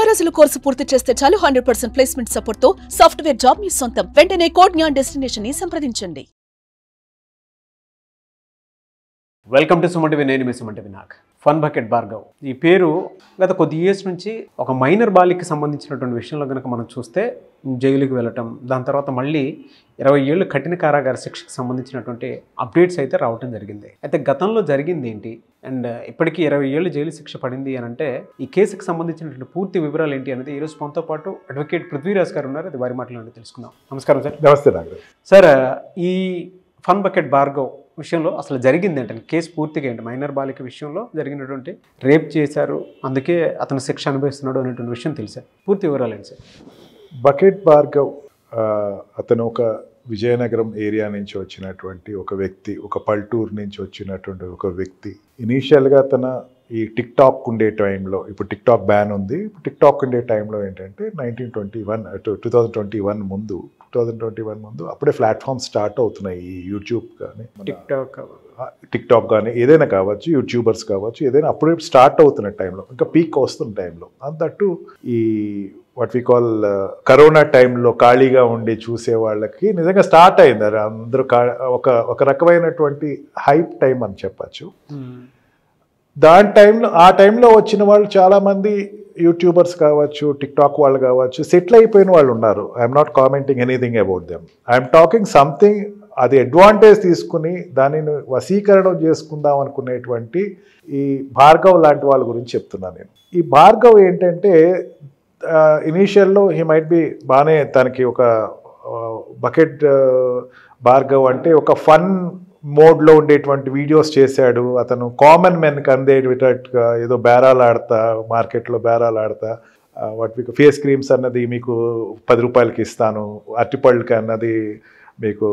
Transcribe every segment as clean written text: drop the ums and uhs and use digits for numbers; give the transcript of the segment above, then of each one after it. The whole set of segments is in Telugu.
రోజుల కోర్సు పూర్తి చేస్తే చాలు 100% ప్లేస్మెంట్ సపోర్ట్ తో సాఫ్ట్వేర్ జాబ్ మీ సొంతం. వెంటనే కోడ్ జ్ఞాన్ డెస్టినేషన్ ని సంప్రదించండి. Welcome to Suman TV. నేను మీ సుమన్ టీవీ. నాకు ఫన్ బకెట్ భార్గవ్ ఈ పేరు గత కొద్ది ఇయర్స్ నుంచి ఒక మైనర్ బాలికకి సంబంధించినటువంటి విషయంలో కనుక మనం చూస్తే జైలుకి వెళ్ళటం, దాని తర్వాత మళ్ళీ 20 ఏళ్ళు కఠిన కారాగార శిక్షకు సంబంధించినటువంటి అప్డేట్స్ అయితే రావటం జరిగింది. అయితే గతంలో జరిగింది ఏంటి అండ్ ఇప్పటికీ 20 ఏళ్ళు జైలు శిక్ష పడింది అని అంటే ఈ కేసుకు సంబంధించినటువంటి పూర్తి వివరాలు ఏంటి అనేది ఈరోజు మనతో పాటు అడ్వకేట్ పృథ్వీరాజ్ గారు ఉన్నారు. అది వారి మాటలను తెలుసుకుందాం. నమస్కారం సార్. నమస్తే నాగరాజ్ సార్. ఈ ఫన్ బకెట్ భార్గవ్ విషయంలో అసలు జరిగింది ఏంటంటే కేసు పూర్తిగా ఏంటి? మైనర్ బాలిక విషయంలో జరిగినటువంటి రేప్ చేశారు, అందుకే అతను శిక్ష అనుభవిస్తున్నాడు అనేటువంటి విషయం తెలుసా? పూర్తి వివరాలు ఏంటి సార్? బకెట్ భార్గవ్ అతను ఒక విజయనగరం ఏరియా నుంచి వచ్చినటువంటి ఒక వ్యక్తి, ఒక పల్టూరు నుంచి వచ్చినటువంటి ఒక వ్యక్తి. ఇనీషియల్గా అతను ఈ టిక్ టాక్ ఉండే టైంలో, ఇప్పుడు టిక్ టాక్ బ్యాన్ ఉంది, ఇప్పుడు టిక్ టాక్ ఉండే టైంలో ఏంటంటే 2021 ముందు అప్పుడే ప్లాట్ఫామ్స్ స్టార్ట్ అవుతున్నాయి. ఈ యూట్యూబ్ కానీ టిక్ టాక్ కానీ ఏదైనా కావచ్చు, యూట్యూబర్స్ కావచ్చు, ఏదైనా అప్పుడే స్టార్ట్ అవుతున్న టైంలో, ఇంకా పీక్ వస్తున్న టైంలో, అంతట్టు ఈ వాట్ వి కాల్ కరోనా టైంలో ఖాళీగా ఉండి చూసే వాళ్ళకి నిజంగా స్టార్ట్ అయింది. అది అందరూ ఒక రకమైనటువంటి హైప్ టైం అని చెప్పచ్చు. ఆ టైంలో వచ్చిన వాళ్ళు చాలామంది యూట్యూబర్స్ కావచ్చు, టిక్ టాక్ వాళ్ళు కావచ్చు, సెటిల్ అయిపోయిన వాళ్ళు ఉన్నారు. I'm not commenting anything about them. I'm talking something, అది అడ్వాంటేజ్ తీసుకుని దానిని వశీకరణం చేసుకుందాం అనుకునేటువంటి ఈ భార్గవ్ లాంటి వాళ్ళ గురించి చెప్తున్నాను నేను. ఈ భార్గవ్ ఏంటంటే ఇనీషియల్లో హీ మైట్ బి బాగానే, తనకి ఒక బకెట్ భార్గవ్ అంటే ఒక ఫన్ మోడ్లో ఉండేటువంటి వీడియోస్ చేశాడు. అతను కామన్ మెన్కి అందేటట్టుగా ఏదో బేరాలు ఆడతా, మార్కెట్లో బేరాలు ఆడతా, వాటి ఫేస్ క్రీమ్స్ అన్నది మీకు 10 రూపాయలకి ఇస్తాను, అరటిపళ్ళకి అన్నది మీకు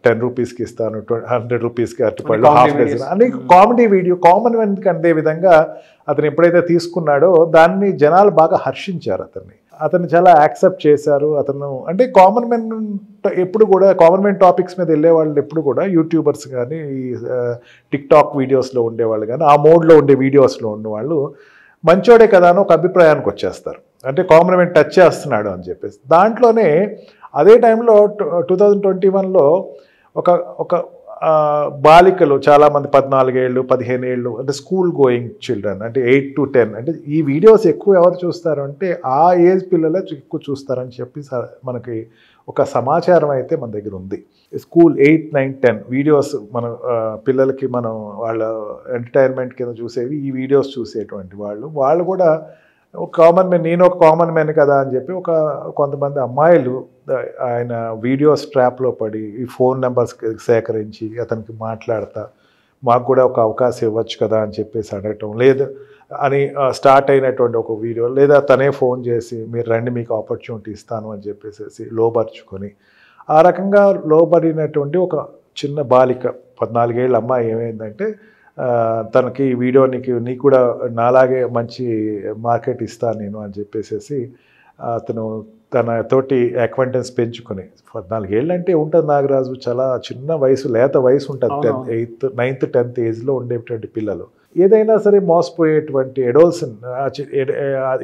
10 రూపీస్కి ఇస్తాను, 100 రూపీస్కి అరటిపళ్ళు హాఫ్ డజన్ అని కామెడీ వీడియో కామన్ మెన్కి అందే విధంగా అతను ఎప్పుడైతే తీసుకున్నాడో దాన్ని జనాలు బాగా హర్షించారు. అతన్ని చాలా యాక్సెప్ట్ చేశారు. అతను అంటే కామన్ మెన్ ఎప్పుడు కూడా కామన్ మెన్ టాపిక్స్ మీద వెళ్ళే వాళ్ళు ఎప్పుడు కూడా యూట్యూబర్స్ కానీ టిక్ టాక్ వీడియోస్లో ఉండేవాళ్ళు కానీ ఆ మోడ్లో ఉండే వీడియోస్లో ఉండేవాళ్ళు మంచోడే కదా అని ఒక అభిప్రాయానికి వచ్చేస్తారు. అంటే కామన్ మెన్ టచ్ చేస్తున్నాడు అని చెప్పేసి. దాంట్లోనే అదే టైంలో 2021లో ఒక బాలికలు చాలామంది 14 ఏళ్ళు 15 ఏళ్ళు అంటే స్కూల్ గోయింగ్ చిల్డ్రన్, అంటే 8 to 10, అంటే ఈ వీడియోస్ ఎక్కువ ఎవరు చూస్తారు అంటే ఆ ఏజ్ పిల్లలే ఎక్కువ చూస్తారని చెప్పి మనకి ఒక సమాచారం అయితే మన దగ్గర ఉంది. స్కూల్ 8, 9, 10 వీడియోస్ మన పిల్లలకి మనం వాళ్ళ ఎంటర్టైన్మెంట్ కింద చూసేవి ఈ వీడియోస్ చూసేటువంటి వాళ్ళు కూడా ఒక కామన్ మ్యాన్, నేను ఒక కామన్ మ్యాన్ కదా అని చెప్పి కొంతమంది అమ్మాయిలు ఆయన వీడియోస్ ట్రాప్లో పడి ఈ ఫోన్ నెంబర్స్ సేకరించి అతనికి మాట్లాడతా, మాకు కూడా ఒక అవకాశం ఇవ్వచ్చు కదా అని చెప్పేసి అడగటం, లేదు అని స్టార్ట్ అయినటువంటి ఒక వీడియో, లేదా తనే ఫోన్ చేసి మీరు రండి మీకు ఆపర్చునిటీ ఇస్తాను అని చెప్పేసి లోబర్చుకొని ఆ రకంగా లోబడినటువంటి ఒక చిన్న బాలిక 14 ఏళ్ళ అమ్మాయి ఏమైందంటే తనకి ఈ వీడియో నీకు కూడా నాలాగే మంచి మార్కెట్ ఇస్తాను నేను అని చెప్పేసి అతను తన తోటి అక్వైంటెన్స్ పెంచుకొని 14 ఏళ్ళు అంటే ఉంటుంది నాగరాజు, చాలా చిన్న వయసు, లేత వయసు ఉంటుంది. 8th, 9th, 10th ఏజ్లో ఉండేటువంటి పిల్లలు ఏదైనా సరే మోసపోయేటువంటి ఎడోల్సన్,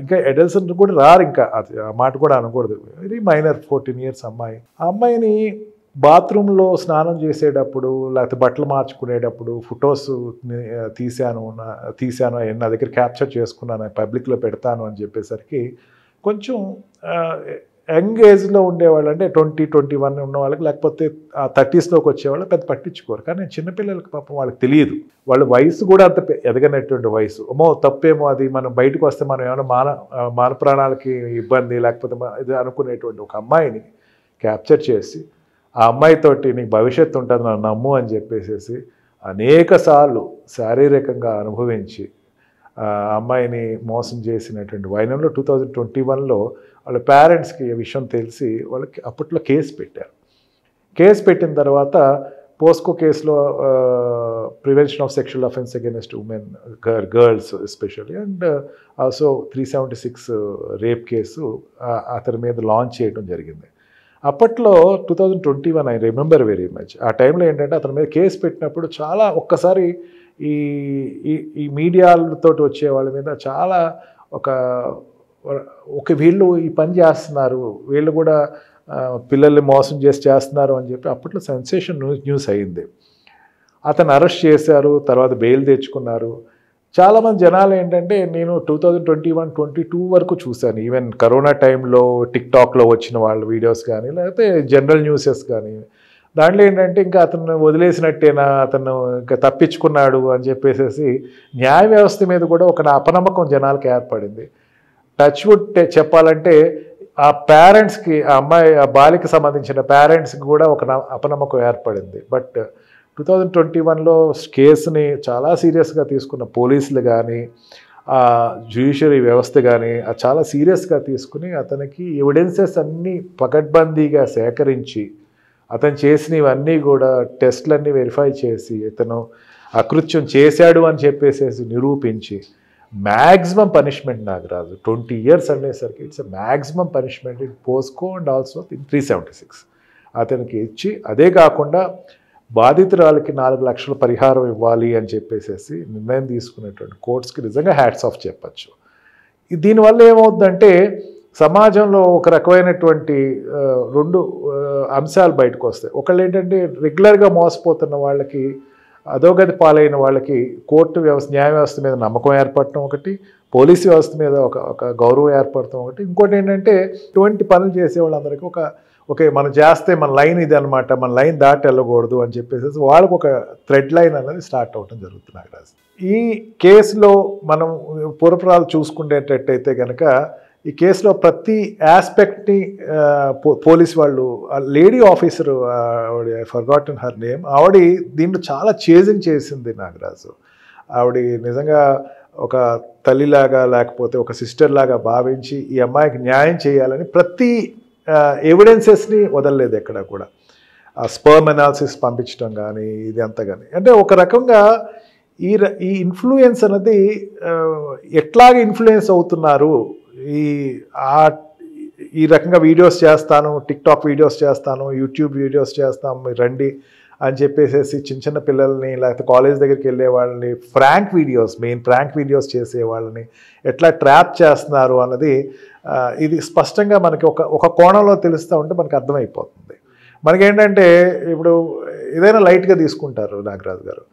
ఇంకా ఎడోల్సన్ కూడా రారు, ఇంకా ఆ మాట కూడా అనకూడదు. వెరీ మైనర్ 14 years అమ్మాయి. ఆ అమ్మాయిని బాత్రూంలో స్నానం చేసేటప్పుడు లేకపోతే బట్టలు మార్చుకునేటప్పుడు ఫొటోస్ తీశాను నా దగ్గర క్యాప్చర్ చేసుకున్నాను, పబ్లిక్లో పెడతాను అని చెప్పేసరికి కొంచెం యంగ్ ఏజ్లో ఉండేవాళ్ళు, అంటే 20, 21 ఉన్న వాళ్ళకి, లేకపోతే 30sలోకి వచ్చేవాళ్ళు పెద్ద పట్టించుకోరు. కానీ చిన్నపిల్లలకి పాపం వాళ్ళకి తెలియదు, వాళ్ళ వయసు కూడా అంత ఎదగనటువంటి వయసు. తప్పేమో అది, మనం బయటకు వస్తే మనం ఏమైనా మాన ప్రాణాలకి ఇబ్బంది లేకపోతే ఇది అనుకునేటువంటి ఒక అమ్మాయిని క్యాప్చర్ చేసి ఆ అమ్మాయితోటి నీకు భవిష్యత్తు ఉంటుంది నన్ను నమ్ము అని చెప్పేసి అనేక సార్లు శారీరకంగా అనుభవించి ఆ అమ్మాయిని మోసం చేసినటువంటి వైనంలో 2021లో వాళ్ళ పేరెంట్స్కి ఈ విషయం తెలిసి వాళ్ళకి అప్పట్లో కేసు పెట్టారు. కేసు పెట్టిన తర్వాత పోస్కో కేసులో prevention of sexual offence against women, girls especially, and also 376 rape case అతని మీద లాంచ్ చేయడం జరిగింది. అప్పట్లో 2021 ఐ రిమెంబర్ వెరీ మచ్. ఆ టైంలో ఏంటంటే అతని మీద కేసు పెట్టినప్పుడు చాలా ఒక్కసారి ఈ మీడియాలతో వచ్చే వాళ్ళ మీద చాలా ఒక వీళ్ళు ఈ పని చేస్తున్నారు, వీళ్ళు కూడా పిల్లల్ని మోసం చేస్తున్నారు అని చెప్పి అప్పట్లో సెన్సేషన్ న్యూస్ అయింది. అతను అరెస్ట్ చేశారు, తర్వాత బెయిల్ తెచ్చుకున్నారు. చాలామంది జనాలు ఏంటంటే నేను 2021-22 వరకు చూశాను. ఈవెన్ కరోనా టైంలో టిక్టాక్లో వచ్చిన వాళ్ళ వీడియోస్ కానీ లేకపోతే జనరల్ న్యూసెస్ కానీ దాంట్లో ఏంటంటే ఇంకా అతను వదిలేసినట్టేనా, అతను ఇంకా తప్పించుకున్నాడు అని చెప్పేసి న్యాయ వ్యవస్థ మీద కూడా ఒక అపనమ్మకం జనాలకు ఏర్పడింది. టచ్ వుడ్ చెప్పాలంటే ఆ పేరెంట్స్కి, ఆ బాలికి సంబంధించిన పేరెంట్స్కి కూడా ఒక అపనమ్మకం ఏర్పడింది. బట్ 2021లో కేసుని చాలా సీరియస్గా తీసుకున్న పోలీసులు కానీ జ్యుడిషియరీ వ్యవస్థ కానీ చాలా సీరియస్గా తీసుకుని అతనికి ఎవిడెన్సెస్ అన్నీ పకడ్బందీగా సేకరించి అతను చేసినవన్నీ కూడా టెస్ట్లన్నీ వెరిఫై చేసి ఇతను అకృత్యం చేశాడు అని చెప్పేసి నిరూపించి మ్యాక్సిమం పనిష్మెంట్ నాగరాజు 20 years అనేసరికి it's maximum punishment in POSCO and also in 376 అతనికి ఇచ్చి, అదే కాకుండా బాధితురాలకి 4 లక్షల పరిహారం ఇవ్వాలి అని చెప్పేసి నిర్ణయం తీసుకునేటువంటి కోర్ట్స్కి నిజంగా హ్యాట్స్ ఆఫ్ చెప్పచ్చు. దీనివల్ల ఏమవుతుందంటే సమాజంలో ఒక రకమైనటువంటి 2 అంశాలు బయటకు వస్తాయి. ఒకళ్ళు ఏంటంటే రెగ్యులర్గా మోసపోతున్న వాళ్ళకి, అధోగతి పాలైన వాళ్ళకి కోర్టు వ్యవస్థ, న్యాయ వ్యవస్థ మీద నమ్మకం ఏర్పడటం ఒకటి, పోలీసు వ్యవస్థ మీద ఒక గౌరవం ఏర్పడటం ఒకటి. ఇంకోటి ఏంటంటే ఇటువంటి పనులు చేసే వాళ్ళందరికీ ఓకే మనం చేస్తే మన లైన్ ఇది అనమాట, మన లైన్ దాటి వెళ్ళకూడదు అని చెప్పేసి వాళ్ళకు ఒక థ్రెడ్ లైన్ అనేది స్టార్ట్ అవ్వడం జరుగుతుంది నాగరాజు. ఈ కేసులో మనం పూర్వపురాలు చూసుకునేటట్టయితే కనుక ఈ కేసులో ప్రతి ఆస్పెక్ట్ని పోలీస్ వాళ్ళు, lady officer I forgotten her name, ఆవిడ దీంట్లో చాలా చేజింగ్ చేసింది నాగరాజు. ఆవిడ నిజంగా ఒక తల్లిలాగా లేకపోతే ఒక సిస్టర్ లాగా భావించి ఈ అమ్మాయికి న్యాయం చేయాలని ప్రతి ఎవిడెన్సెస్ని వదలలేదు ఎక్కడ కూడా. స్పర్మ్ అనాలిసిస్ పంపించడం కానీ ఇది అంతా కానీ, అంటే ఒక రకంగా ఈ ఇన్ఫ్లుయెన్స్ అనేది ఎట్లాగ ఇన్ఫ్లుయెన్స్ అవుతున్నారు, ఈ రకంగా వీడియోస్ చేస్తాను, టిక్టాక్ వీడియోస్ చేస్తాను, యూట్యూబ్ వీడియోస్ చేస్తాం, మీరు రండి అని చెప్పేసి చిన్న పిల్లల్ని లేకపోతే కాలేజ్ దగ్గరికి వెళ్ళే వాళ్ళని మెయిన్ ప్రాంక్ వీడియోస్ చేసే వాళ్ళని ఎట్లా ట్రాప్ చేస్తున్నారు అన్నది ఇది స్పష్టంగా మనకి ఒక కోణంలో తెలుస్తూ ఉంటే మనకు అర్థమైపోతుంది. మనకేంటంటే ఇప్పుడు ఏదైనా లైట్గా తీసుకుంటారు నాగరాజు గారు.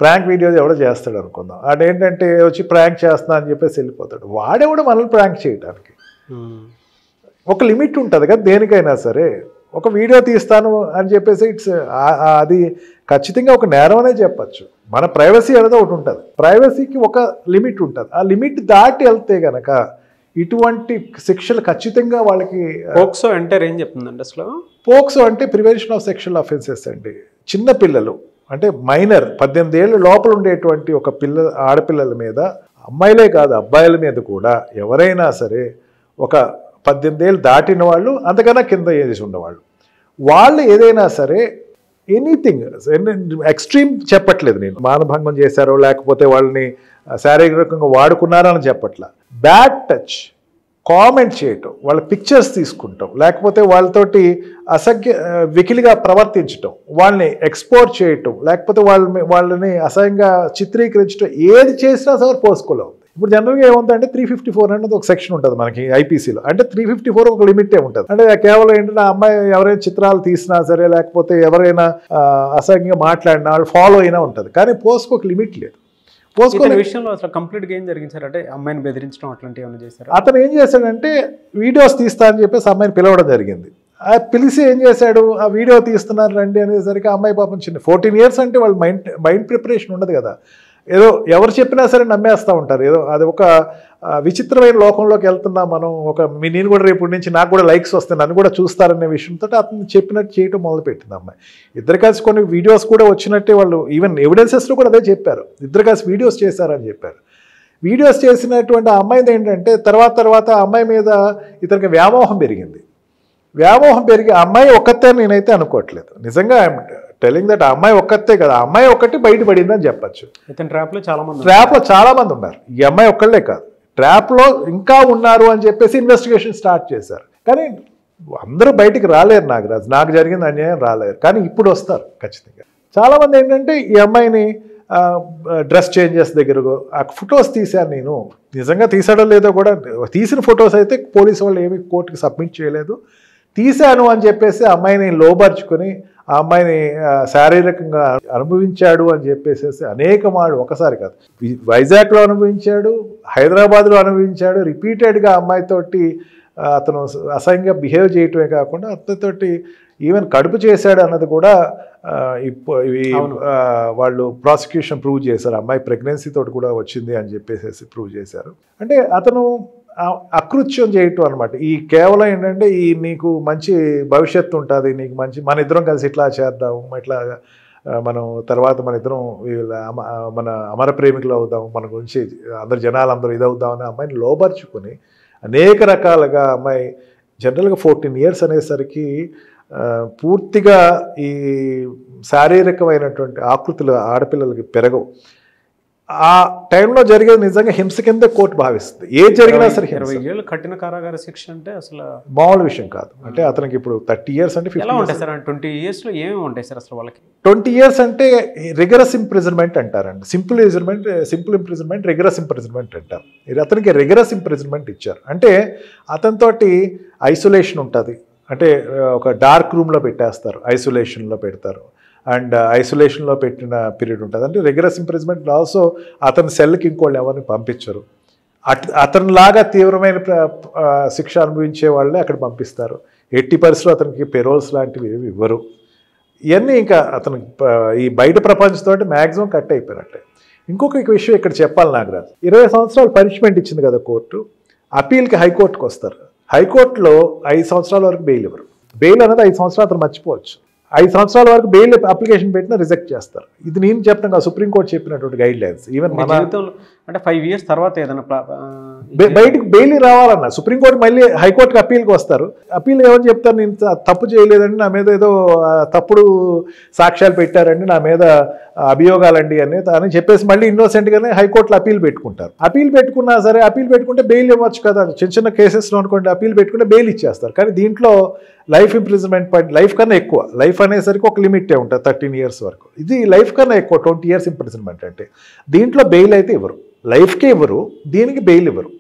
ప్రాంక్ వీడియోస్ ఎవడో చేస్తాడు అనుకుందాం, అదేంటంటే వచ్చి ప్రాంక్ చేస్తున్నా అని చెప్పేసి వెళ్ళిపోతాడు. వాడెవడో మనల్ని ప్రాంక్ చేయడానికి ఒక లిమిట్ ఉంటుంది కదా దేనికైనా సరే. ఒక వీడియో తీస్తాను అని చెప్పేసి అది ఖచ్చితంగా ఒక నేరం అనే చెప్పచ్చు. మన ప్రైవసీ అనేది ఒకటి ఉంటుంది, ప్రైవసీకి ఒక లిమిట్ ఉంటుంది. ఆ లిమిట్ దాటి వెళ్తే కనుక ఇటువంటి శిక్షలు ఖచ్చితంగా వాళ్ళకి. పోక్సో అంటే ఏం చెప్తుందండి అసలు? పోక్సో అంటే ప్రివెన్షన్ ఆఫ్ సెక్షువల్ అఫెన్సెస్ అండి. చిన్న పిల్లలు అంటే మైనర్ 18 ఏళ్ళ లోపల ఉండేటువంటి ఒక ఆడపిల్లల మీద, అమ్మాయిలే కాదు అబ్బాయిల మీద కూడా ఎవరైనా సరే ఒక 18 ఏళ్ళు దాటిన వాళ్ళు, అంతకన్నా కింద ఏజ్ ఉన్నవాళ్ళు, వాళ్ళు ఏదైనా సరే ఎనీథింగ్ ఎక్స్ట్రీమ్ చెప్పట్లేదు నేను, మానభంగం చేశారో లేకపోతే వాళ్ళని శారీరకంగా వాడుకున్నారో అని చెప్పట్లా. బ్యాడ్ టచ్, కామెంట్ చేయటం, వాళ్ళ పిక్చర్స్ తీసుకుంటాం, లేకపోతే వాళ్ళతోటి వికిలిగా ప్రవర్తించటం, వాళ్ళని ఎక్స్పోర్ట్ చేయటం, లేకపోతే వాళ్ళని అసహ్యంగా చిత్రీకరించడం, ఏది చేసినా సరే పోసుకోలో ఉంది. ఇప్పుడు జనరల్గా ఏముందంటే 354 అనేది ఒక సెక్షన్ ఉంటుంది మనకి ఐపీసీలో. అంటే 354 ఒక లిమిటే ఉంటుంది. అంటే కేవలం ఏంటంటే ఆ అమ్మాయి ఎవరైనా చిత్రాలు తీసినా సరే లేకపోతే ఎవరైనా అసహ్యంగా మాట్లాడినా వాళ్ళు ఫాలో అయినా ఉంటుంది. కానీ పోస్కో ఒక లిమిట్ లేదు. పోస్కో విషయంలో అసలు కంప్లీట్గా ఏం జరిగించారంటే అమ్మాయిని బెదిరించడం అట్లాంటివి ఏమైనా చేశారు? అతను ఏం చేశాడంటే వీడియోస్ తీస్తా అని చెప్పేసి అమ్మాయిని పిలవడం జరిగింది. పిలిచి ఏం చేశాడు, ఆ వీడియో తీస్తున్నారు రండి అనేసరికి అమ్మాయి పాపం చిన్న 14 years అంటే వాళ్ళు మైండ్ ప్రిపరేషన్ ఉండదు కదా. ఏదో ఎవరు చెప్పినా సరే నమ్మేస్తూ ఉంటారు. ఏదో అది ఒక విచిత్రమైన లోకంలోకి వెళ్తున్నాం మనం. నేను కూడా రేపు నుంచి నాకు కూడా లైక్స్ వస్తాయి, నన్ను కూడా చూస్తారనే విషయంతో అతను చెప్పినట్టు చేయటం మొదలుపెట్టింది అమ్మాయి. ఇద్దరు కలిసి కొన్ని వీడియోస్ కూడా వచ్చినట్టే వాళ్ళు ఈవెన్ ఎవిడెన్సెస్లో కూడా అదే చెప్పారు, ఇద్దరు కలిసి వీడియోస్ చేశారని చెప్పారు. వీడియోస్ చేసినటువంటి ఆ అమ్మాయిది ఏంటంటే తర్వాత ఆ అమ్మాయి మీద ఇతనికి వ్యామోహం పెరిగింది. వ్యామోహం పెరిగి ఆ అమ్మాయి ఒక్కతే నేనైతే అనుకోవట్లేదు, నిజంగా టెలింగ్ దట్ ఆ అమ్మాయి ఒక్కతే కదా, ఆ అమ్మాయి ఒక్కటి బయటపడిందని చెప్పచ్చు. ట్రాప్లో చాలా మంది ఉన్నారు, ఈ అమ్మాయి ఒక్కళ్ళే కాదు, ట్రాప్లో ఇంకా ఉన్నారు అని చెప్పేసి ఇన్వెస్టిగేషన్ స్టార్ట్ చేశారు. కానీ అందరూ బయటికి రాలేరు నాగరాజు, నాకు జరిగింది అన్యాయం రాలేరు, కానీ ఇప్పుడు వస్తారు ఖచ్చితంగా. చాలామంది ఏంటంటే ఈ అమ్మాయిని డ్రెస్ చేంజెస్ దగ్గర ఆ ఫొటోస్ తీశాను నేను. నిజంగా తీసాడో లేదో కూడా, తీసిన ఫొటోస్ అయితే పోలీసు వాళ్ళు ఏమి కోర్టుకి సబ్మిట్ చేయలేదు. తీశాను అని చెప్పేసి అమ్మాయిని లోబర్చుకొని ఆ అమ్మాయిని శారీరకంగా అనుభవించాడు అని చెప్పేసి అనేక మాడు, ఒకసారి కాదు, వైజాగ్లో అనుభవించాడు, హైదరాబాద్లో అనుభవించాడు. రిపీటెడ్గా అమ్మాయితోటి అతను అసహ్యంగా బిహేవ్ చేయటమే కాకుండా అతనితోటి ఈవెన్ కడుపు చేశాడు అన్నది కూడా వాళ్ళు ప్రాసిక్యూషన్ ప్రూవ్ చేశారు. అమ్మాయి ప్రెగ్నెన్సీ తోటి కూడా వచ్చింది అని చెప్పేసి ప్రూవ్ చేశారు. అంటే అతను అకృత్యం చేయటం అనమాట. ఈ కేవలం ఏంటంటే ఈ నీకు మంచి భవిష్యత్తు ఉంటుంది, నీకు మంచి, మన ఇద్దరం కలిసి ఇట్లా చేద్దాము, ఇట్లా మనం తర్వాత మన ఇద్దరం మన అమర ప్రేమికులు అవుదాం, మన గురించి అందరు జనాలందరూ ఇదవుదాం అని అమ్మాయిని లోబర్చుకొని అనేక రకాలుగా అమ్మాయి జనరల్గా 14 years అనేసరికి పూర్తిగా ఈ శారీరకమైనటువంటి ఆకృతులు ఆడపిల్లలకి పెరగవు. ఆ టైంలో జరిగేది నిజంగా హింస కింద కోర్టు భావిస్తుంది. ఏది జరిగినా సరే 20 ఏళ్ళు కఠిన కారాగార శిక్ష అంటే అసలు మామూలు విషయం కాదు. అంటే అతనికి ఇప్పుడు 30 years అంటే 50 ఉంటాయి సార్. 20 yearsలో ఏమేమి ఉంటాయి సార్ అసలు వాళ్ళకి? 20 years అంటే రిగరస్ ఇంప్రిజన్మెంట్ అంటారండి. సింపుల్ ఇంప్రిజన్మెంట్ రిగరస్ ఇంప్రిజన్మెంట్ అంటారు. అతనికి రిగరస్ ఇంప్రిజన్మెంట్ ఇచ్చారు. అంటే అతనితోటి ఐసోలేషన్ ఉంటుంది. అంటే ఒక డార్క్ రూమ్లో పెట్టేస్తారు, ఐసోలేషన్లో పెడతారు. అండ్ ఐసోలేషన్లో పెట్టిన పీరియడ్ ఉంటుంది. అంటే రెగ్యులర్ ఇంప్రిజన్మెంట్ ఆల్సో అతని సెల్కి ఇంకోళ్ళు ఎవరిని పంపించరు. అతనిలాగా తీవ్రమైన శిక్ష అనుభవించే వాళ్ళే అక్కడ పంపిస్తారు. 80% అతనికి పెరోల్స్ లాంటివి ఏమి ఇవ్వరు. ఇవన్నీ ఇంకా అతను ఈ బయట ప్రపంచంతో మ్యాక్సిమం కట్ అయిపోయినట్టే. ఇంకొక విషయం ఇక్కడ చెప్పాలి నాగరాజు, 20 సంవత్సరాలు పనిష్మెంట్ ఇచ్చింది కదా కోర్టు. అప్పీల్కి హైకోర్టుకు వస్తారు. హైకోర్టులో 5 సంవత్సరాల వరకు బెయిల్ ఇవ్వరు. బెయిల్ అనేది 5 సంవత్సరాలు అతను మర్చిపోవచ్చు. 5 సంవత్సరాల వరకు బెయిల్ అప్లికేషన్ పెట్టినా రిజెక్ట్ చేస్తారు. ఇది నేను చెప్పిన కదా, సుప్రీంకోర్టు చెప్పినటువంటి గైడ్ లైన్స్. ఈవెన్ మన అంటే 5 years తర్వాత ఏదైనా బయటకు బెయిల్ రావాలన్నా సుప్రీంకోర్టు మళ్ళీ హైకోర్టుకి అప్పీల్కి వస్తారు. అప్పీల్ ఏమని చెప్తారు, నేను తప్పు చేయలేదండి, నా మీద ఏదో తప్పుడు సాక్ష్యాలు పెట్టారండి, నా మీద అభియోగాలండి అని చెప్పేసి మళ్ళీ ఇన్నోసెంట్గానే హైకోర్టులో అప్పీల్ పెట్టుకుంటారు. అప్పీల్ పెట్టుకున్నా సరే, అప్పీల్ పెట్టుకుంటే బెయిల్ ఇవ్వచ్చు కదా. చిన్న చిన్న కేసెస్లో అనుకోండి అప్పీల్ పెట్టుకుంటే బెయిల్ ఇచ్చేస్తారు. కానీ దీంట్లో లైఫ్ ఇంప్రిజన్మెంట్ లైఫ్ కన్నా ఎక్కువ, లైఫ్ అనేసరికి ఒక లిమిటే ఉంటుంది 13 years వరకు. ఇది లైఫ్ కన్నా ఎక్కువ 20 years ఇంప్రిజన్మెంట్. అంటే దీంట్లో బెయిల్ అయితే ఇవ్వరు, లైఫ్కే ఇవ్వరు, దీనికి బెయిల్ ఇవ్వరు.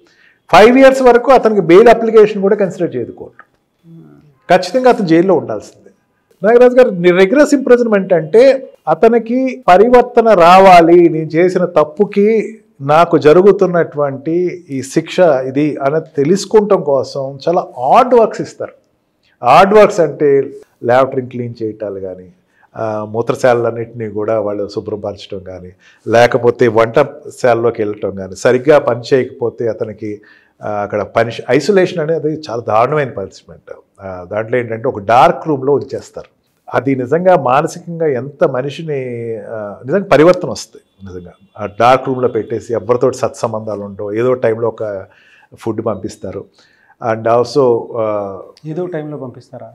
5 years వరకు అతనికి బెయిల్ అప్లికేషన్ కూడా కన్సిడర్ చేయదు కోర్టు. ఖచ్చితంగా అతను జైల్లో ఉండాల్సిందే. నాగరాజు గారు, రెగ్యులర్ ఇంప్రిజన్మెంట్ అంటే అతనికి పరివర్తన రావాలి, నేను చేసిన తప్పుకి నాకు జరుగుతున్నటువంటి ఈ శిక్ష ఇది అనేది తెలుసుకోవటం కోసం చాలా హార్డ్ వర్క్స్ ఇస్తారు. హార్డ్ వర్క్స్ అంటే ల్యాబరేటరీని క్లీన్ చేయటాలు కానీ, మూత్రశాలన్నింటినీ కూడా వాళ్ళు శుభ్రపరచడం కానీ, లేకపోతే వంటశాలలోకి వెళ్ళటం కానీ, సరిగ్గా పని చేయకపోతే అతనికి అక్కడ ఐసోలేషన్ అనేది చాలా దారుణమైన పనిష్మెంట్. దాంట్లో ఏంటంటే ఒక డార్క్ రూమ్లో ఉంచేస్తారు. అది నిజంగా మానసికంగా ఎంత మనిషిని నిజంగా పరివర్తన వస్తుంది. నిజంగా ఆ డార్క్ రూమ్లో పెట్టేసి ఎవరితో సత్సంబంధాలు ఉండవు, ఏదో టైంలో ఒక ఫుడ్ పంపిస్తారు. అండ్ ఆల్సో ఏదో టైంలో పంపిస్తారా,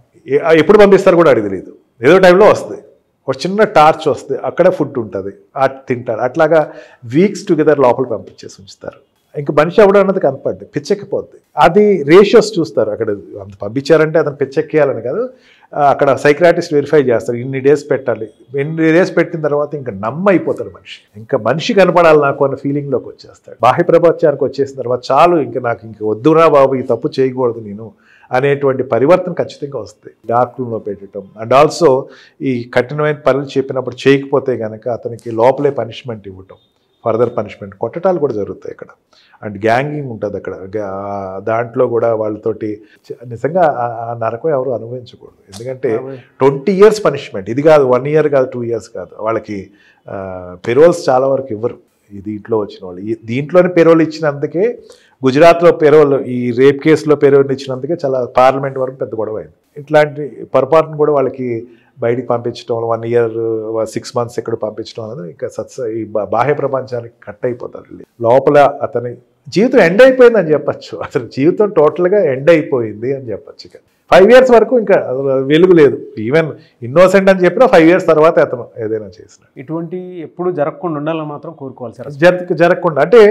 ఎప్పుడు పంపిస్తారు కూడా అడిగి తెలియదు. ఏదో టైంలో వస్తుంది, ఒక చిన్న టార్చ్ వస్తుంది, అక్కడ ఫుడ్ ఉంటుంది, అది తింటారు. అట్లాగా వీక్స్ టుగెదర్ లోపల పంపించేసి ఉంచుతారు. ఇంకా మనిషి ఎవడో అన్నది కనపడ్డి పిచ్చెక్కిపోద్ది. అది రేషియోస్ చూస్తారు. అక్కడ అంత పంపించారంటే అతను పిచ్చెక్కేయాలని కాదు, అక్కడ సైక్రాటిస్ట్ వెరిఫై చేస్తారు. ఇన్ని డేస్ పెట్టాలి, ఎన్ని డేస్ పెట్టిన తర్వాత ఇంకా నమ్మైపోతాడు మనిషి. ఇంకా మనిషి కనపడాలి నాకు అన్న ఫీలింగ్లోకి వచ్చేస్తాడు. బాహ్య ప్రపంచానికి వచ్చేసిన తర్వాత చాలు, ఇంకా నాకు ఇంక వద్దురా బాబు, ఈ తప్పు చేయకూడదు నేను అనేటువంటి పరివర్తన ఖచ్చితంగా వస్తుంది. డార్క్ రూమ్లో పెట్టడం. అండ్ ఆల్సో ఈ కఠినమైన పనులు చెప్పినప్పుడు చేయకపోతే కనుక అతనికి లోపలే పనిష్మెంట్ ఇవ్వటం, ఫర్దర్ పనిష్మెంట్, కొట్టడాలు కూడా జరుగుతాయి ఇక్కడ. అండ్ గ్యాంగింగ్ ఉంటుంది అక్కడ. దాంట్లో కూడా వాళ్ళతోటి నిజంగా ఆ నరకం ఎవరు అనుభవించకూడదు. ఎందుకంటే 20 years పనిష్మెంట్. ఇది కాదు 1 year కాదు 2 years కాదు. వాళ్ళకి పెరోల్స్ చాలా వరకు ఇవ్వరు. ఈ దీంట్లో వచ్చిన వాళ్ళు దీంట్లోనే పెరోల్ ఇచ్చినందుకే, గుజరాత్లో పెరోల్, ఈ రేప్ కేసులో పెరోల్ ఇచ్చినందుకే చాలా పార్లమెంట్ వరకు పెద్ద గొడవ అయింది. ఇట్లాంటి పొరపాటును కూడా వాళ్ళకి బయటికి పంపించడం, 1 year 6 months ఎక్కడ పంపించడం అనేది ఇంకా ఈ బాహ్య ప్రపంచానికి కట్ అయిపోతారు. లోపల అతని జీవితం ఎండ్ అయిపోయింది అని చెప్పచ్చు. అతని జీవితం టోటల్గా ఎండ్ అయిపోయింది అని చెప్పచ్చు. ఇక 5 years వరకు ఇంకా వెలుగు లేదు. ఈవెన్ ఇన్నోసెంట్ అని చెప్పినా 5 years తర్వాత అతను ఏదైనా చేసిన. ఇటువంటి ఎప్పుడు జరగకుండా ఉండాలని మాత్రం కోరుకోవాలి సార్. జరగకుండా అంటే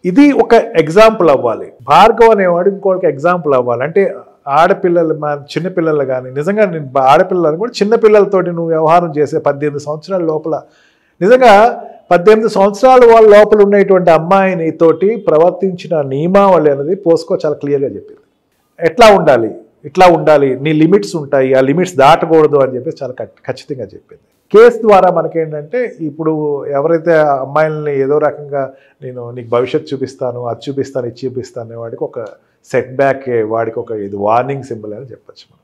ఇది ఒక ఎగ్జాంపుల్ అవ్వాలి. భార్గవ్ అనేవాడు ఇంకోటికి ఎగ్జాంపుల్ అవ్వాలి. అంటే ఆడపిల్లలు, చిన్నపిల్లలు కానీ, నిజంగా నేను ఆడపిల్లలు కూడా చిన్నపిల్లలతోటి నువ్వు వ్యవహారం చేసే 18 సంవత్సరాల లోపల నిజంగా 18 సంవత్సరాలు వాళ్ళ లోపల ఉన్నటువంటి అమ్మాయిని తోటి ప్రవర్తించిన నియమావళి అనేది పోస్కో చాలా క్లియర్గా చెప్పింది. ఎట్లా ఉండాలి, ఇట్లా ఉండాలి, నీ లిమిట్స్ ఉంటాయి, ఆ లిమిట్స్ దాటకూడదు అని చెప్పేసి చాలా ఖచ్చితంగా చెప్పింది. కేసు ద్వారా మనకేంటంటే ఇప్పుడు ఎవరైతే అమ్మాయిలని ఏదో రకంగా నేను నీకు భవిష్యత్తు చూపిస్తాను, అది చూపిస్తాను, ఇది చూపిస్తాను వాడికి ఒక సెట్ బ్యాక్, వాడికి ఒక ఇది వార్నింగ్ సింబల్ అని చెప్పచ్చు మనం.